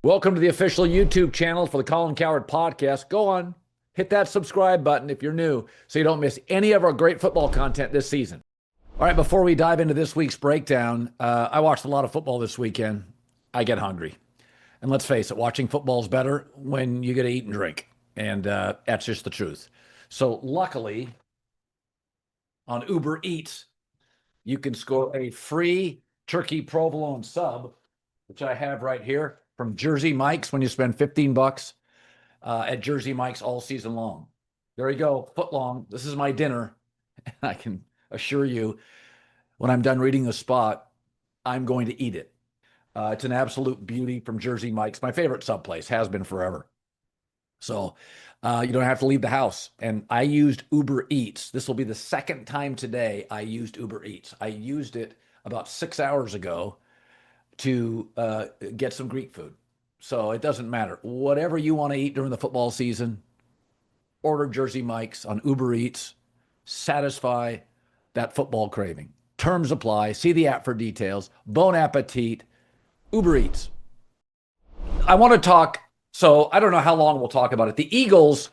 Welcome to the official YouTube channel for the Colin Cowherd podcast. Go on, hit that subscribe button if you're new so you don't miss any of our great football content this season. All right, before we dive into this week's breakdown, I watched a lot of football this weekend. I get hungry. And let's face it, watching football is better when you get to eat and drink. And that's just the truth. So luckily, on Uber Eats, you can score a free turkey provolone sub, which I have right here from Jersey Mike's when you spend $15 at Jersey Mike's all season long. There you go, foot long. This is my dinner. And I can assure you, when I'm done reading the spot, I'm going to eat it. It's an absolute beauty from Jersey Mike's. My favorite sub place, has been forever. So you don't have to leave the house. And I used Uber Eats. This will be the second time today I used Uber Eats. I used it about 6 hours ago to get some Greek food. So it doesn't matter. Whatever you want to eat during the football season, order Jersey Mike's on Uber Eats. Satisfy that football craving. Terms apply. See the app for details. Bon appetit. Uber Eats. I want to talk, so I don't know how long we'll talk about it. The Eagles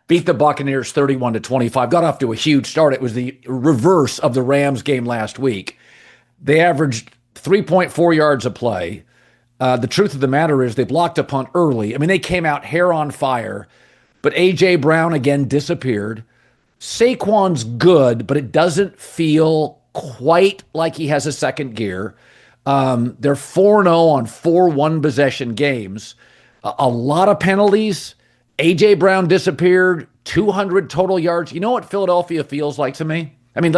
beat the Buccaneers 31-25. Got off to a huge start. It was the reverse of the Rams game last week. They averaged 3.4 yards a play. The truth of the matter is they blocked a punt early. I mean, they came out hair on fire, but A.J. Brown again disappeared. Saquon's good, but it doesn't feel quite like he has a second gear. They're 4-0 on 4 one-possession games. A lot of penalties. A.J. Brown disappeared, 200 total yards. You know what Philadelphia feels like to me? I mean,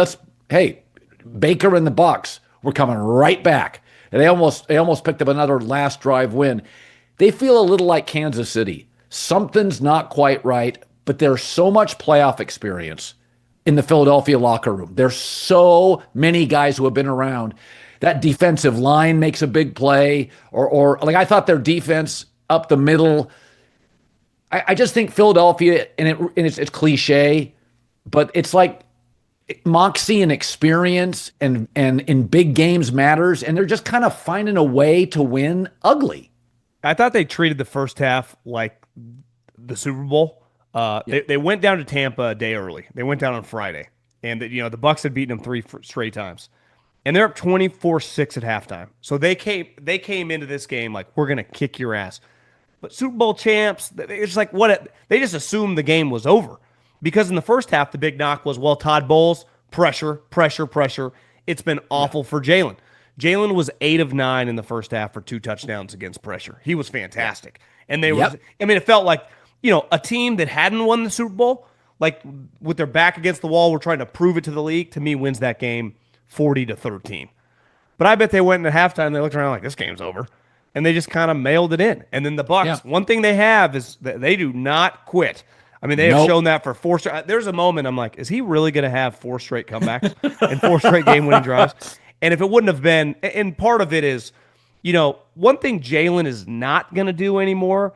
Baker and the Bucs were coming right back. And they almost picked up another last drive win. They feel a little like Kansas City. Something's not quite right, but there's so much playoff experience in the Philadelphia locker room. There's so many guys who have been around. That defensive line makes a big play, or like I thought their defense up the middle. I just think Philadelphia, and it's cliche, but it's like moxie and experience and in big games matters, and they're just kind of finding a way to win ugly. I thought they treated the first half like the Super Bowl. They went down to Tampa a day early. They went down on Friday, and the Bucs had beaten them 3 straight times. And they're up 24-6 at halftime. So they came into this game like, we're going to kick your ass. But Super Bowl champs, it's like they just assumed the game was over. Because in the first half, the big knock was, well, Todd Bowles, pressure. It's been awful for Jalen. Jalen was 8 of 9 in the first half for 2 touchdowns against pressure. He was fantastic. And it felt like, a team that hadn't won the Super Bowl, like with their back against the wall, were trying to prove it to the league, to me, wins that game 40-13. But I bet they went into halftime, they looked around like, this game's over. And they just kind of mailed it in. And then the Bucs, one thing they have is that they do not quit. I mean, they have shown that for 4 straight. There's a moment I'm like, is he really going to have 4 straight comebacks and 4 straight game-winning drives? And if it wouldn't have been, and part of it is, one thing Jalen is not going to do anymore,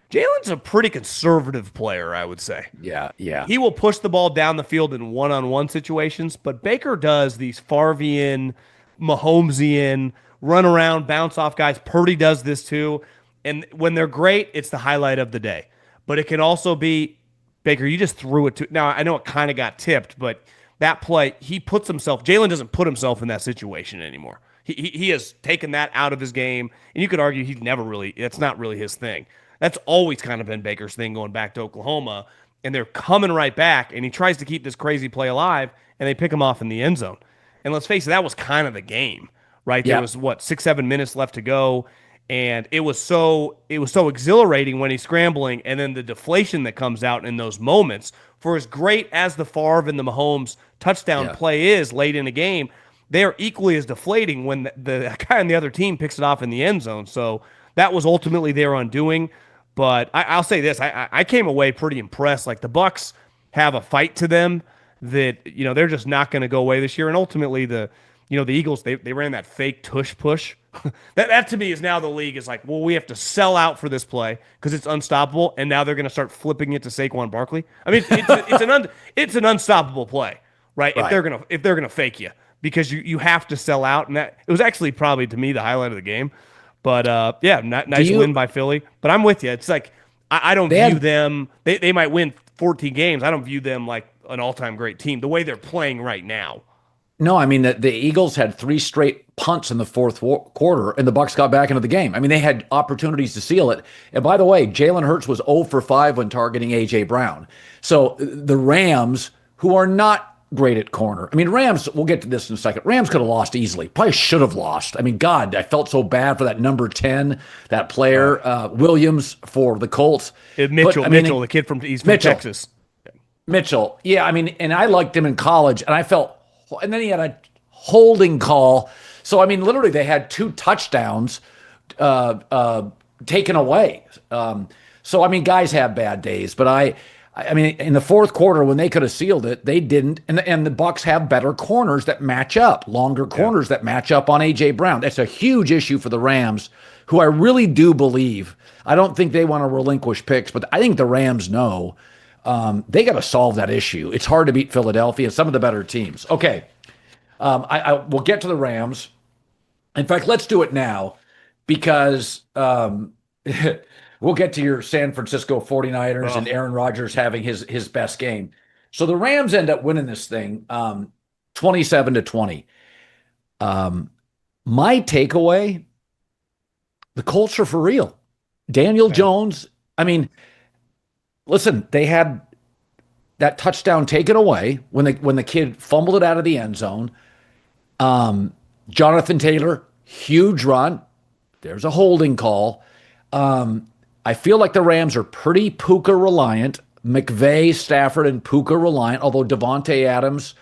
Jalen's a pretty conservative player, I would say. Yeah. He will push the ball down the field in one-on-one situations, but Baker does these Favre-ian, Mahomesian, run around, bounce off guys. Purdy does this too. And when they're great, it's the highlight of the day. But it can also be, Baker, you just threw it to. Now, I know it kind of got tipped, but that play, Jalen doesn't put himself in that situation anymore. He has taken that out of his game, and you could argue it's not really his thing. That's always kind of been Baker's thing going back to Oklahoma, and they're coming right back, and he tries to keep this crazy play alive, and they pick him off in the end zone. And let's face it, that was kind of the game, right? There was, 6-7 minutes left to go, and it was so exhilarating when he's scrambling, and then the deflation that comes out in those moments. For as great as the Favre and the Mahomes touchdown play is late in the game, they are equally as deflating when the guy on the other team picks it off in the end zone. So that was ultimately their undoing. But I'll say this: I came away pretty impressed. Like, the Bucs have a fight to them that they're just not going to go away this year. And ultimately, the Eagles they ran that fake tush push. that to me is now the league is like, well, we have to sell out for this play because it's unstoppable, and now they're going to start flipping it to Saquon Barkley. I mean, it's an unstoppable play, right? If they're gonna fake you, because you have to sell out, and that it was actually probably to me the highlight of the game. But yeah, nice win by Philly. But I'm with you. It's like I don't view them. They might win 14 games. I don't view them like an all-time great team the way they're playing right now. No, I mean the Eagles had 3 straight punts in the fourth quarter, and the Bucs got back into the game. I mean, they had opportunities to seal it. And by the way, Jalen Hurts was 0 for 5 when targeting A.J. Brown. So the Rams, who are not great at corner. I mean, Rams, we'll get to this in a second. Rams could have lost easily. Probably should have lost. I mean, God, I felt so bad for that number 10, that player, Williams for the Colts. Mitchell, the kid from Texas. Mitchell. Yeah, I mean, and I liked him in college, and I felt, and then he had a holding call. So, I mean, literally they had 2 touchdowns taken away. So, I mean, guys have bad days, but I mean, in the fourth quarter when they could have sealed it, they didn't. And the Bucs have better corners that match up, longer corners that match up on A.J. Brown. That's a huge issue for the Rams, who I really do believe. I don't think they want to relinquish picks, but I think the Rams know they got to solve that issue. It's hard to beat Philadelphia, some of the better teams. Okay, I will get to the Rams. In fact, let's do it now because we'll get to your San Francisco 49ers and Aaron Rodgers having his best game. So the Rams end up winning this thing 27-20. My takeaway, the Colts are for real. Daniel Jones, I mean, listen, they had that touchdown taken away when the kid fumbled it out of the end zone. Jonathan Taylor, huge run. There's a holding call. I feel like the Rams are pretty Puka reliant. McVay, Stafford, and Puka reliant, although Devontae Adams,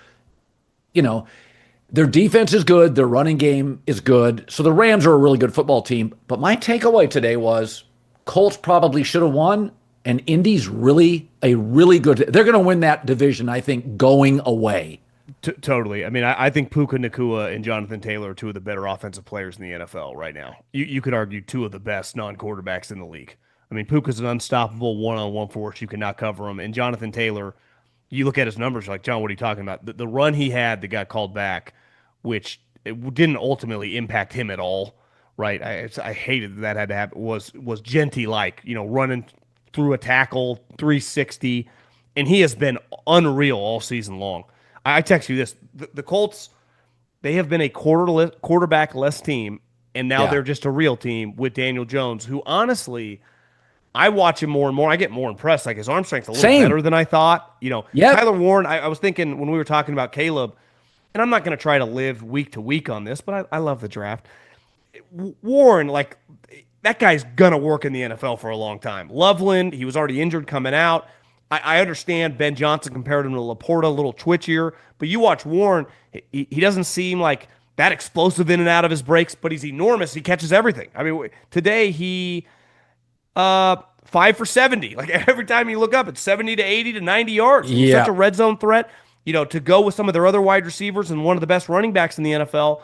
their defense is good. Their running game is good. So the Rams are a really good football team. But my takeaway today was Colts probably should have won, and Indy's really good. They're going to win that division, I think, going away. Totally. I mean, I think Puka Nacua and Jonathan Taylor are 2 of the better offensive players in the NFL right now. You could argue 2 of the best non-quarterbacks in the league. I mean, Puka's an unstoppable one-on-one force. You cannot cover him. And Jonathan Taylor, you look at his numbers, you're like, John, what are you talking about? The run he had that got called back, which it didn't ultimately impact him at all, right? I hated that had to happen, was Genty-like, running through a tackle, 360, and he has been unreal all season long. I text you this. The Colts, they have been a quarterback-less team, and now they're just a real team with Daniel Jones, who honestly, I watch him more and more. I get more impressed. Like his arm strength's a little better than I thought. Tyler Warren, I was thinking when we were talking about Caleb, and I'm not going to try to live week to week on this, but I love the draft. Warren, like, that guy's going to work in the NFL for a long time. Loveland, he was already injured coming out. I understand Ben Johnson compared him to Laporta, a little twitchier, but you watch Warren, he doesn't seem like that explosive in and out of his breaks, but he's enormous. He catches everything. I mean, today he 5 for 70. Like every time you look up, it's 70 to 80 to 90 yards. He's such a red zone threat. To go with some of their other wide receivers and one of the best running backs in the NFL,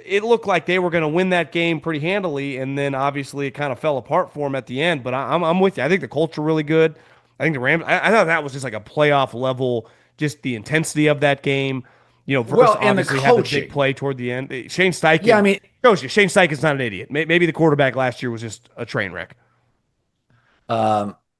it looked like they were going to win that game pretty handily, and then obviously it kind of fell apart for them at the end. But I'm with you. I think the Colts are really good. I think the Rams, I thought that was just like a playoff level, just the intensity of that game. Versus and obviously the had the big play toward the end. Shane Steichen, shows you Shane Steichen's not an idiot. Maybe the quarterback last year was just a train wreck.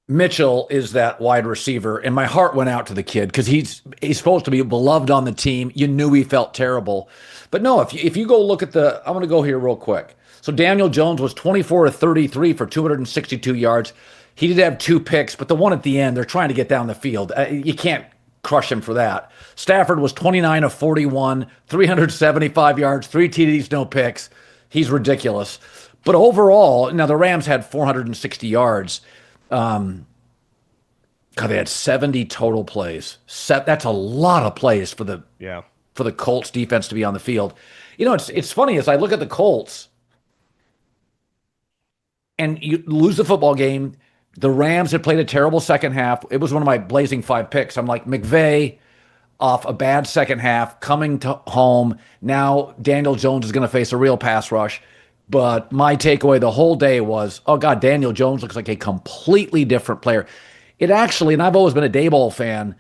Mitchell is that wide receiver, and my heart went out to the kid because he's supposed to be beloved on the team. You knew he felt terrible. But no, if you go look at I'm going to go here real quick. So Daniel Jones was 24 to 33 for 262 yards. He did have 2 picks, but the one at the end, they're trying to get down the field. You can't crush him for that. Stafford was 29 of 41, 375 yards, 3 TDs, no picks. He's ridiculous. But overall, now the Rams had 460 yards. God, they had 70 total plays. That's a lot of plays for the Colts defense to be on the field. It's funny as I look at the Colts and you lose the football game. The Rams had played a terrible second half. It was one of my blazing 5 picks. I'm like, McVay off a bad second half, coming to home. Now Daniel Jones is going to face a real pass rush. But my takeaway the whole day was, oh, God, Daniel Jones looks like a completely different player. It actually, and I've always been a Daboll fan,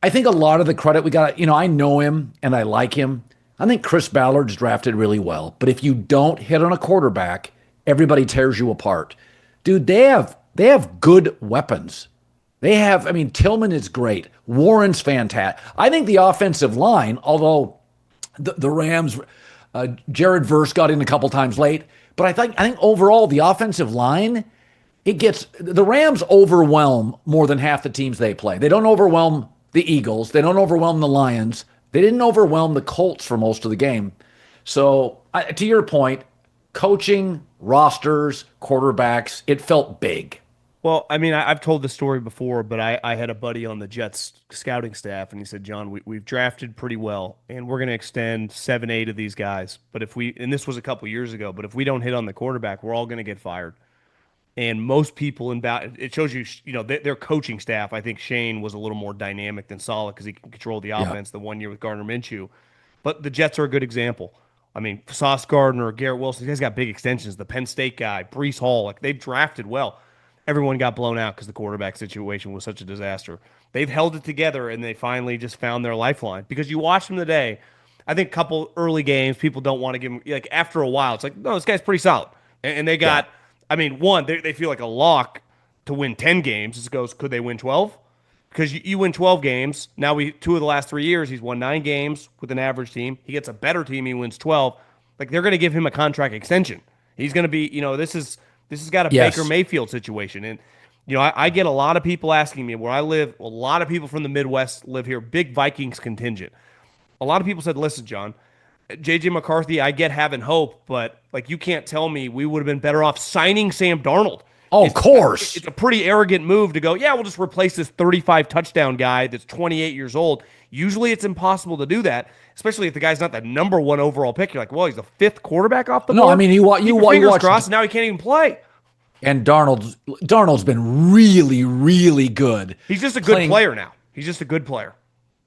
I think a lot of the credit we got, I know him and I like him, I think Chris Ballard's drafted really well, but if you don't hit on a quarterback, everybody tears you apart. Dude, they have good weapons. They have, I mean, Tillman is great. Warren's fantastic. I think the offensive line, although the Rams, Jared Verse got in a couple times late, but I think overall the offensive line, it gets the Rams overwhelm more than half the teams they play. They don't overwhelm the Eagles. They don't overwhelm the Lions. They didn't overwhelm the Colts for most of the game. So, to your point, coaching, rosters, quarterbacks, it felt big. Well, I mean, I've told this story before, but I had a buddy on the Jets scouting staff, and he said, John, we've drafted pretty well, and we're going to extend 7, 8 of these guys. But if we, and this was a couple years ago, but if we don't hit on the quarterback, we're all going to get fired. And most people it shows you, their coaching staff. I think Shane was a little more dynamic than Saleh because he can control the Yeah. offense the 1 year with Gardner Minshew. But the Jets are a good example. I mean, Sauce Gardner, Garrett Wilson, these guys got big extensions. The Penn State guy, Brees Hall, like they've drafted well. Everyone got blown out because the quarterback situation was such a disaster. They've held it together and they finally just found their lifeline. Because you watch them today, I think a couple early games, people don't want to give them, like after a while, it's like, no, this guy's pretty solid. And they Yeah. got, I mean, one, they feel like a lock to win 10 games. It goes, could they win 12? Because you win 12 games. Now, 2 of the last 3 years, he's won 9 games with an average team. He gets a better team, he wins 12. Like, they're going to give him a contract extension. He's going to be, this has got a Baker Yes. Mayfield situation. And, I get a lot of people asking me where I live. A lot of people from the Midwest live here, big Vikings contingent. A lot of people said, listen, John, JJ McCarthy, I get having hope, but like you can't tell me we would have been better off signing Sam Darnold. Oh, of course. It's a pretty arrogant move to go, yeah, we'll just replace this 35 touchdown guy that's 28 years old. Usually it's impossible to do that, especially if the guy's not the number 1 overall pick. You're like, well, he's the 5th quarterback off the board. No, I mean, Keep your you fingers watch, crossed, now he can't even play. and Darnold's been really, really good. He's just a good Playing- player now. He's just a good player.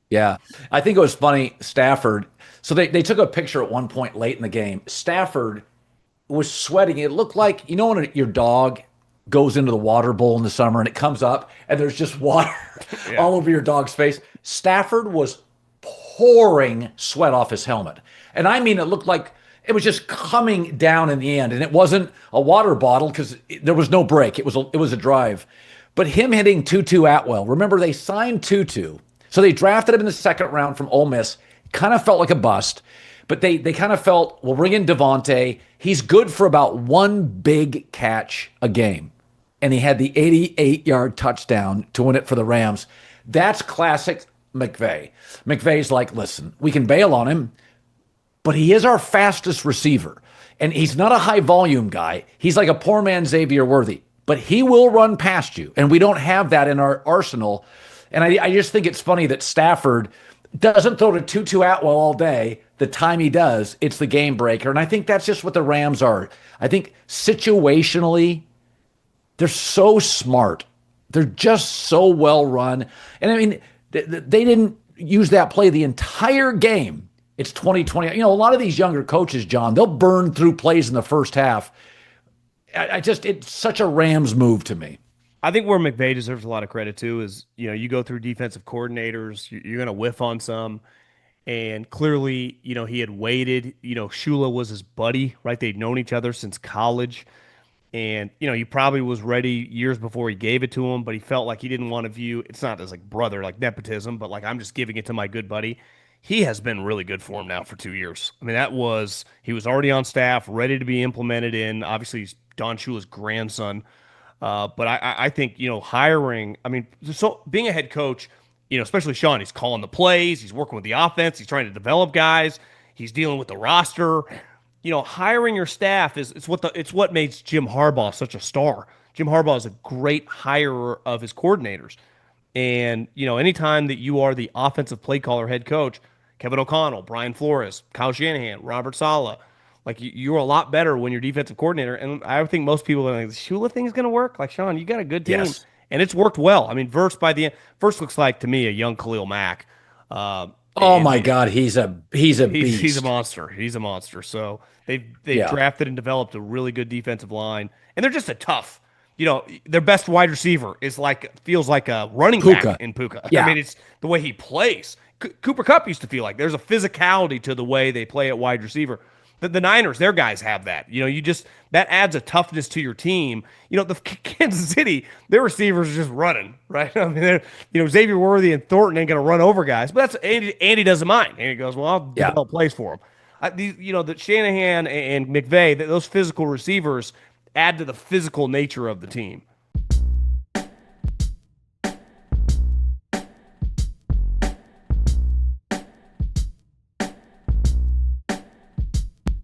Yeah. I think it was funny, Stafford. So they took a picture at one point late in the game. Stafford was sweating. It looked like, when your dog goes into the water bowl in the summer and it comes up and there's just water all over your dog's face. Stafford was pouring sweat off his helmet. And I mean, it looked like it was just coming down in the end. And it wasn't a water bottle because there was no break. It was a drive. But him hitting Tutu Atwell, remember they signed Tutu. So they drafted him in the second round from Ole Miss. Kind of felt like a bust. But they kind of felt, we'll bring in Devontae. He's good for about one big catch a game. And he had the 88-yard touchdown to win it for the Rams. That's classic McVay. McVay's like, listen, we can bail on him, but he is our fastest receiver. And he's not a high-volume guy. He's like a poor man Xavier Worthy. But he will run past you. And we don't have that in our arsenal. And I just think it's funny that Stafford doesn't throw to Tutu Atwell all day. The time he does, it's the game breaker. And I think that's just what the Rams are. I think situationally, they're so smart. They're just so well run. And I mean, they didn't use that play the entire game. It's 2020. A lot of these younger coaches, John, they'll burn through plays in the first half. It's such a Rams move to me. I think where McVay deserves a lot of credit too is, you go through defensive coordinators, you're going to whiff on some. And clearly, he had waited. Shula was his buddy, right? They'd known each other since college. And, he probably was ready years before he gave it to him, but he felt like he didn't want to view, it's not as like brother, like nepotism, but like I'm just giving it to my good buddy. He has been really good for him now for 2 years. I mean, he was already on staff, ready to be implemented in. Obviously, he's Don Shula's grandson. But I think, hiring, I mean, so being a head coach, especially Sean, he's calling the plays, he's working with the offense, he's trying to develop guys, he's dealing with the roster. Hiring your staff it's what makes Jim Harbaugh such a star. Jim Harbaugh is a great hirer of his coordinators. And, anytime that you are the offensive play caller head coach, Kevin O'Connell, Brian Flores, Kyle Shanahan, Robert Saleh, like you're a lot better when you're defensive coordinator. And I think most people are like, the Shula thing is going to work. Like, Sean, you got a good team. Yes. And it's worked well. I mean, by the end, Verse looks like to me a young Khalil Mack. Oh my God, he's a beast. He's a monster. He's a monster. So they've drafted and developed a really good defensive line, and they're just a tough. their best wide receiver feels like a running Puka. back in Puka. Yeah. I mean, it's the way he plays. Cooper Kupp used to feel like there's a physicality to the way they play at wide receiver. The Niners, their guys have that. That adds a toughness to your team. The Kansas City, their receivers are just running, right? I mean, Xavier Worthy and Thornton ain't going to run over guys, but that's Andy doesn't mind. Andy goes, well, I'll develop plays for him. The Shanahan and McVay, those physical receivers add to the physical nature of the team.